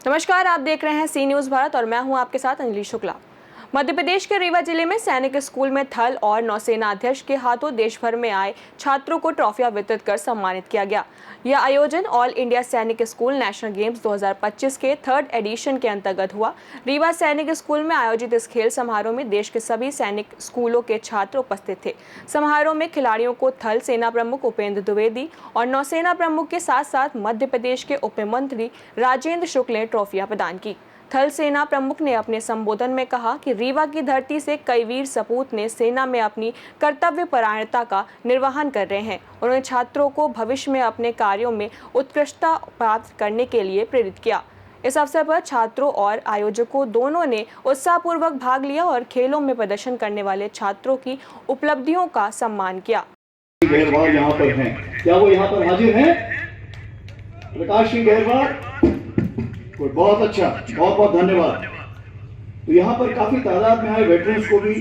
नमस्कार, आप देख रहे हैं सी न्यूज़ भारत और मैं हूं आपके साथ अंजलि शुक्ला। मध्य प्रदेश के रीवा जिले में सैनिक स्कूल में थल और नौसेना अध्यक्ष के हाथों देश भर में आए छात्रों को ट्रॉफियां वितरित कर सम्मानित किया गया। यह आयोजन ऑल इंडिया सैनिक स्कूल नेशनल गेम्स 2025 के 3rd एडिशन के अंतर्गत हुआ। रीवा सैनिक स्कूल में आयोजित इस खेल समारोह में देश के सभी सैनिक स्कूलों के छात्र उपस्थित थे। समारोह में खिलाड़ियों को थल सेना प्रमुख उपेंद्र द्विवेदी और नौसेना प्रमुख के साथ साथ मध्य प्रदेश के उप मंत्री राजेंद्र शुक्ल ने ट्रॉफियां प्रदान की। थल सेना प्रमुख ने अपने संबोधन में कहा कि रीवा की धरती से कई वीर सपूत ने सेना में अपनी कर्तव्य परायणता का निर्वहन कर रहे हैं। उन्होंने छात्रों को भविष्य में अपने कार्यों में उत्कृष्टता प्राप्त करने के लिए प्रेरित किया। इस अवसर पर छात्रों और आयोजकों दोनों ने उत्साहपूर्वक भाग लिया और खेलों में प्रदर्शन करने वाले छात्रों की उपलब्धियों का सम्मान किया। गहरवाल यहाँ पर हैं, क्या वो यहाँ पर हाजिर हैं? प्रकाश सिंह गहरवाल, बहुत अच्छा, बहुत बहुत धन्यवाद। तो यहाँ पर काफी तादाद में आए वेटरन्स को भी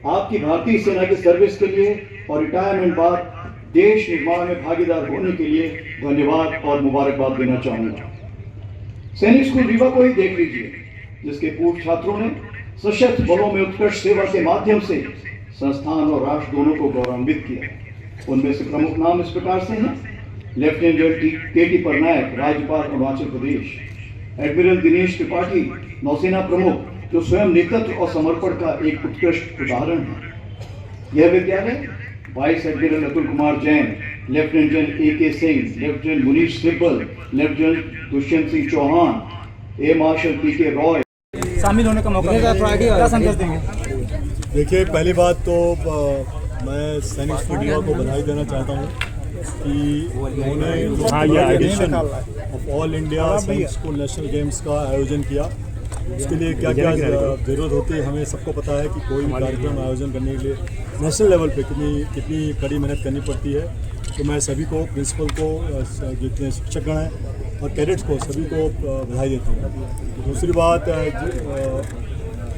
आपकी भारतीय सेना की सर्विस के लिए और रिटायरमेंट बाद देश निर्माण में भागीदार होने के लिए धन्यवाद और मुबारकबाद देना चाहूंगा। सैनिक स्कूल रीवा को ही देख लीजिए, जिसके पूर्व छात्रों ने सशस्त्र बलों में उत्कृष्ट सेवा के माध्यम से संस्थान और राष्ट्र दोनों को गौरवान्वित किया। उनमें से प्रमुख नाम इस प्रकार से हैं: लेफ्टिनेंट जनरल के टी पटनायक, राज्यपाल अरुणाचल प्रदेश; एडमिरल दिनेश त्रिपाठी, नौसेना प्रमुख, जो स्वयं नेतृत्व और समर्पण का एक उत्कृष्ट उदाहरण है। यह विद्यालय vice admiral Atul Kumar Jain, lieutenant general A K. Singh, lieutenant Munish Sibal, lieutenant Dushyant Singh Chauhan, air marshal P K. Roy शामिल होने का मौका क्या संदेश देंगे? देखिए, पहली बात तो मैं सैनिक स्कूल रीवा को बधाई देना चाहता हूँ कि उन्होंने एडिशन ऑफ ऑल इंडिया सैनिक स्कूल नेशनल गेम्स का आयोजन किया। उसके लिए क्या क्या ज़रूरत होती है हमें सबको पता है कि कोई भी कार्यक्रम आयोजन करने के लिए नेशनल लेवल पे कितनी कड़ी मेहनत करनी पड़ती है। तो मैं सभी को, प्रिंसिपल को, जितने शिक्षकगण हैं और कैडेट्स को, सभी को बधाई देता हूँ। दूसरी बात,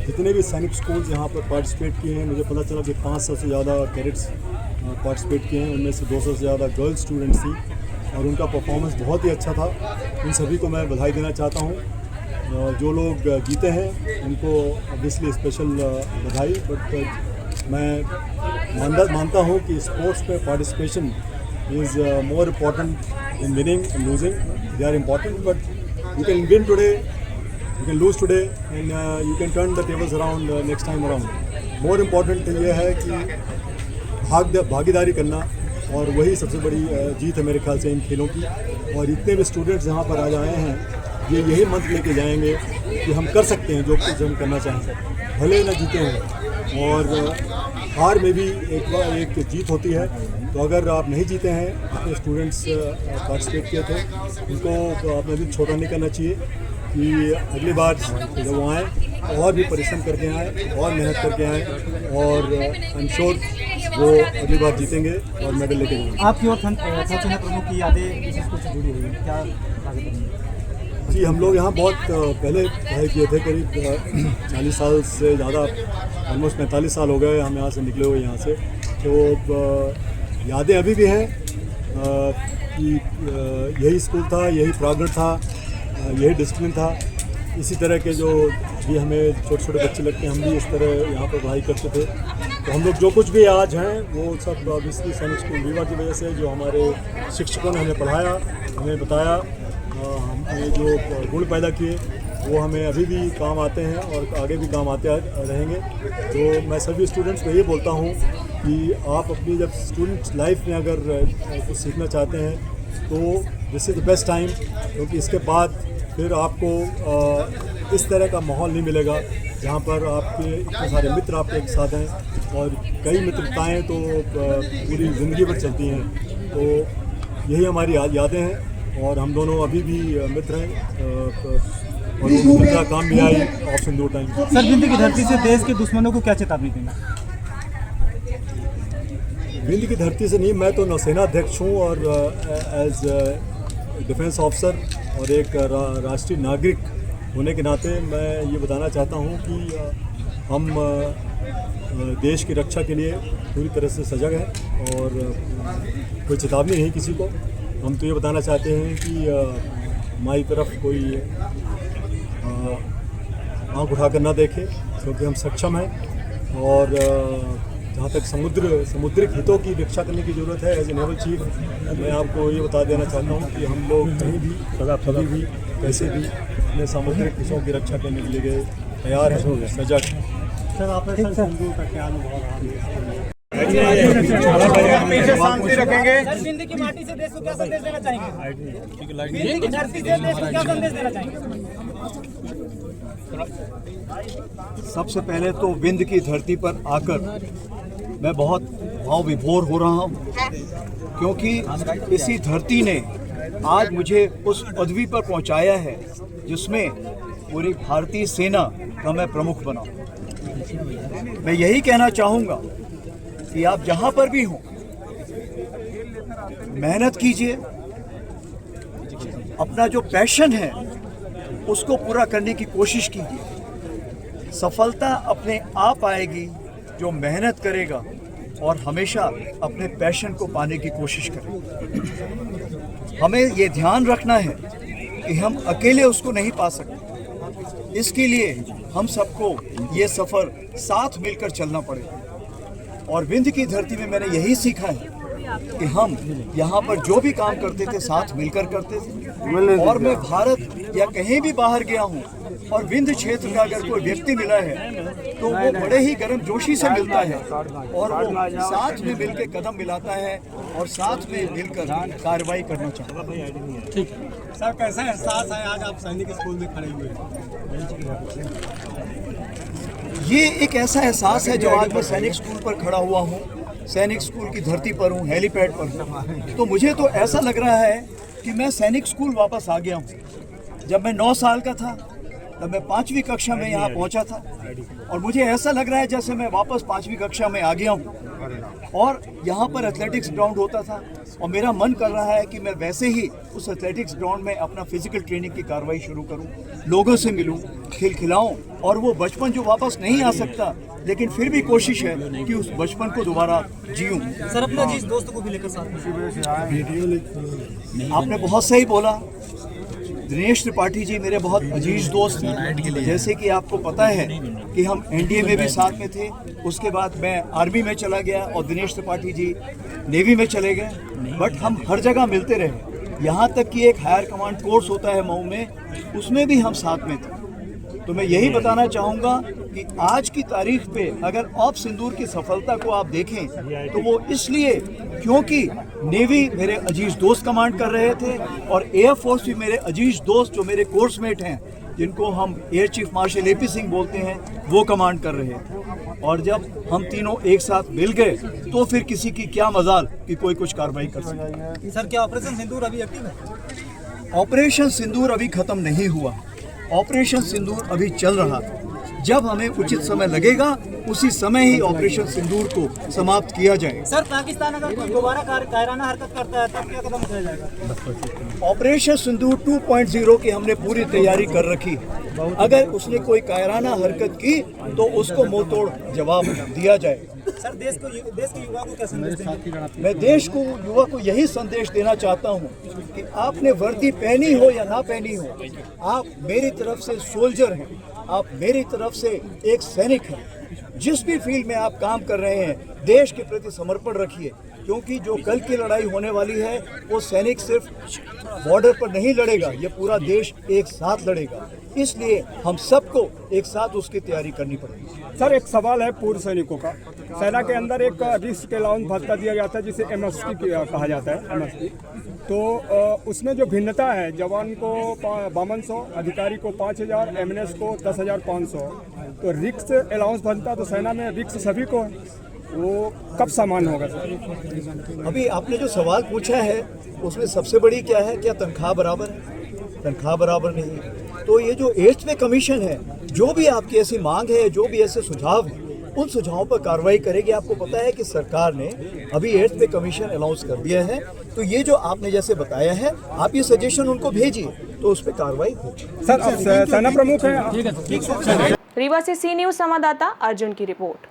जितने भी सैनिक स्कूल्स यहाँ पर पार्टिसिपेट किए हैं, मुझे पता चला कि 500 से ज़्यादा कैडेट्स पार्टिसिपेट किए हैं। उनमें से 200 से ज़्यादा गर्ल्स स्टूडेंट्स थी और उनका परफॉर्मेंस बहुत ही अच्छा था। उन सभी को मैं बधाई देना चाहता हूँ। जो लोग जीते हैं उनको ऑब्वियसली स्पेशल बधाई, बट मैं मानता हूँ कि स्पोर्ट्स में participation is more important in winning and losing. They are important, but you can win today, you can lose today and you can turn the tables around next time around. More important ये है कि भागीदारी करना, और वही सबसे बड़ी जीत है मेरे ख्याल से इन खेलों की। और इतने भी स्टूडेंट्स यहाँ पर आज आए हैं, ये यही मंत्र लेके जाएंगे कि हम कर सकते हैं जो कुछ हम करना चाहें, भले न जीते हैं। और हार में भी एक जीत होती है। तो अगर आप नहीं जीते हैं, अपने स्टूडेंट्स पार्टिसिपेट किए थे, उनको अपना दिल छोटा नहीं करना चाहिए कि अगली बार जब वो आएँ और भी परिश्रम करके आएँ और मेहनत करके आएँ, और आई एम श्योर वो अगली बार जीतेंगे और मेडल लेके जाएंगे। आपकी और थल सेना प्रमुख की यादें इस स्कूल से जुड़ी हुई हैं, क्या आगे बढ़ेंगे? जी, हम लोग यहाँ बहुत पहले पढ़ाई किए थे, करीब 40 साल से ज़्यादा, ऑलमोस्ट 45 साल हो गए हम यहाँ से निकले हुए यहाँ से। तो यादें अभी भी हैं कि यही स्कूल था, यही प्रागण था, यही डिसिप्लिन था। इसी तरह के जो भी हमें छोटे छोटे बच्चे लगते हैं, हम भी इस तरह यहाँ पर पढ़ाई करते थे। तो हम लोग जो कुछ भी आज हैं वो सब ऑब्वियसली सैनिक स्कूल रीवा की वजह से, जो हमारे शिक्षकों ने हमें पढ़ाया, हमें बताया, हमने जो गुण पैदा किए, वो हमें अभी भी काम आते हैं और आगे भी काम आते रहेंगे। तो मैं सभी स्टूडेंट्स को ये बोलता हूँ कि आप अपनी जब स्टूडेंट लाइफ में अगर कुछ सीखना चाहते हैं तो this is the best time, क्योंकि इसके बाद फिर आपको इस तरह का माहौल नहीं मिलेगा जहाँ पर आपके इतने सारे मित्र आपके एक साथ हैं, और कई मित्रताएँ तो पूरी ज़िंदगी भर चलती हैं। तो यही हमारी यादें हैं, और हम दोनों अभी भी मित्र हैं, और दूसरा काम भी आई ऑप्शन 2 टाइम। सर, विंध्य की धरती से देश के दुश्मनों को क्या चेतावनी देंगे? विंध्य की धरती से नहीं, मैं तो नौसेना अध्यक्ष हूँ, और एज डिफेंस ऑफिसर और एक राष्ट्रीय नागरिक होने के नाते मैं ये बताना चाहता हूँ कि हम देश की रक्षा के लिए पूरी तरह से सजग है और कोई चेतावनी नहीं किसी को। हम तो ये बताना चाहते हैं कि हमारी तरफ कोई आँख उठाकर ना देखे, क्योंकि हम सक्षम हैं और जहाँ तक समुद्रिक हितों की रक्षा करने की ज़रूरत है, एज ए नेवल चीफ मैं आपको ये बता देना चाहता हूँ कि हम लोग कहीं भी कभी भी कैसे भी अपने सामुद्रिक हितों की रक्षा करने के लिए तैयार हैं, सजग हैं। सर ऑपरेशन सिंदूर का क्या अनुभव रहा? शांति रखेंगे। हिंद की माटी से देश को क्या संदेश देना चाहेंगे? हिंद की धरती से देश को क्या संदेश देना चाहेंगे? सबसे पहले तो विंध्य की धरती पर आकर मैं बहुत भाव विभोर हो रहा हूँ, क्योंकि इसी धरती ने आज मुझे उस पदवी पर पहुँचाया है जिसमें पूरी भारतीय सेना का मैं प्रमुख बना। मैं यही कहना चाहूँगा कि आप जहाँ पर भी हों, मेहनत कीजिए, अपना जो पैशन है उसको पूरा करने की कोशिश कीजिए। सफलता अपने आप आएगी जो मेहनत करेगा और हमेशा अपने पैशन को पाने की कोशिश करेगा। हमें ये ध्यान रखना है कि हम अकेले उसको नहीं पा सकते, इसके लिए हम सबको ये सफ़र साथ मिलकर चलना पड़ेगा। और विंध्य की धरती में मैंने यही सीखा है कि हम यहाँ पर जो भी काम करते थे साथ मिलकर करते थे। और मैं भारत या कहीं भी बाहर गया हूँ और विंध्य क्षेत्र का अगर कोई व्यक्ति मिला है तो वो बड़े ही गर्मजोशी से मिलता है और वो साथ में मिलकर कदम मिलाता है और साथ में मिलकर कार्रवाई करना चाहता है। ठीक है सर, कैसा एहसास है आज आप सैनिक स्कूल में खड़े हुए हैं? ये एक ऐसा एहसास है जो आज मैं सैनिक स्कूल पर खड़ा हुआ हूँ, सैनिक स्कूल की धरती पर हूँ, हेलीपैड पर हूँ, तो मुझे तो ऐसा लग रहा है कि मैं सैनिक स्कूल वापस आ गया हूँ। जब मैं 9 साल का था तब मैं 5वीं कक्षा में यहाँ पहुँचा था और मुझे ऐसा लग रहा है जैसे मैं वापस 5वीं कक्षा में आ गया हूँ। और यहाँ पर एथलेटिक्स ग्राउंड होता था और मेरा मन कर रहा है कि मैं वैसे ही उस एथलेटिक्स ग्राउंड में अपना फिजिकल ट्रेनिंग की कार्रवाई शुरू करूँ, लोगों से मिलूँ, खिलखिलाऊँ और वो बचपन जो वापस नहीं आ सकता, लेकिन फिर भी कोशिश है कि उस बचपन को दोबारा जीऊँ। सर अपने जिस दोस्त को भी लेकर साथ में। आपने बहुत सही बोला। दिनेश त्रिपाठी जी मेरे बहुत अजीज दोस्त हैं। जैसे कि आपको पता है कि हम एनडीए में भी साथ में थे, उसके बाद मैं आर्मी में चला गया और दिनेश त्रिपाठी जी नेवी में चले गए, बट हम हर जगह मिलते रहे। यहाँ तक कि एक हायर कमांड कोर्स होता है मऊ में, उसमें भी हम साथ में थे। तो मैं यही बताना चाहूँगा कि आज की तारीख पे अगर ऑप सिंदूर की सफलता को आप देखें तो वो इसलिए क्योंकि नेवी मेरे अजीज दोस्त कमांड कर रहे थे और एयर फोर्स भी मेरे अजीज दोस्त जो मेरे कोर्समेट हैं, जिनको हम air chief marshal AP Singh बोलते हैं, वो कमांड कर रहे थे। और जब हम तीनों एक साथ मिल गए तो फिर किसी की क्या मजाल कि कोई कुछ कार्रवाई कर सके। सर क्या ऑपरेशन सिंदूर अभी एक्टिव है? ऑपरेशन सिंदूर अभी खत्म नहीं हुआ, ऑपरेशन सिंदूर अभी चल रहा है। जब हमें उचित समय लगेगा उसी समय ही ऑपरेशन सिंदूर को समाप्त किया जाएगा। सर पाकिस्तान अगर कोई दोबारा कायराना हरकत करता है तब क्या कदम उठाया जाएगा? ऑपरेशन सिंदूर 2.0 की हमने पूरी तैयारी कर रखी। अगर उसने कोई कायराना हरकत की तो उसको मुंह तोड़ जवाब दिया जाएगा। सर देश के युवा को क्या संदेश देंगे? मैं देश को युवा को यही संदेश देना चाहता हूं कि आपने वर्दी पहनी हो या ना पहनी हो, आप मेरी तरफ से सोल्जर हैं, आप मेरी तरफ से एक सैनिक हैं। जिस भी फील्ड में आप काम कर रहे हैं, देश के प्रति समर्पण रखिए, क्योंकि जो कल की लड़ाई होने वाली है वो सैनिक सिर्फ बॉर्डर पर नहीं लड़ेगा, ये पूरा देश एक साथ लड़ेगा। इसलिए हम सबको एक साथ उसकी तैयारी करनी पड़ेगी। सर एक सवाल है पूर्व सैनिकों का। सेना के अंदर एक रिस्क अलाउंस भत्ता दिया जाता है जिसे एमएसपी कहा जाता है, एमएसपी। तो उसमें जो भिन्नता है, जवान को 5200, अधिकारी को 5000, एमएनएस को 10,500। तो रिस्क अलाउंस भत्ता तो सेना में रिस्क सभी को है, वो कब सामान्य होगा सर? अभी आपने जो सवाल पूछा है उसमें सबसे बड़ी क्या है, क्या तनख्वाह बराबर है? तनख्वाह बराबर नहीं है। तो ये जो 8th पे कमीशन है, जो भी आपकी ऐसी मांग है, जो भी ऐसे सुझाव हैं, उन सुझावों पर कार्रवाई करेगी। आपको पता है कि सरकार ने अभी 8th पे कमीशन अनाउंस कर दिया है, तो ये जो आपने जैसे बताया है, आप ये सजेशन उनको भेजिए तो उस पर कार्रवाई होगी। सर अब सेना प्रमुख है। रीवा से सी न्यूज संवाददाता अर्जुन की रिपोर्ट।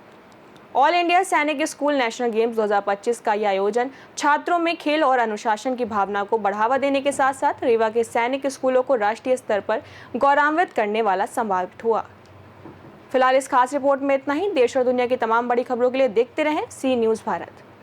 ऑल इंडिया सैनिक स्कूल नेशनल गेम्स 2025 का यह आयोजन छात्रों में खेल और अनुशासन की भावना को बढ़ावा देने के साथ साथ रीवा के सैनिक स्कूलों को राष्ट्रीय स्तर पर गौरवान्वित करने वाला साबित हुआ। फिलहाल इस खास रिपोर्ट में इतना ही। देश और दुनिया की तमाम बड़ी खबरों के लिए देखते रहें सी न्यूज़ भारत।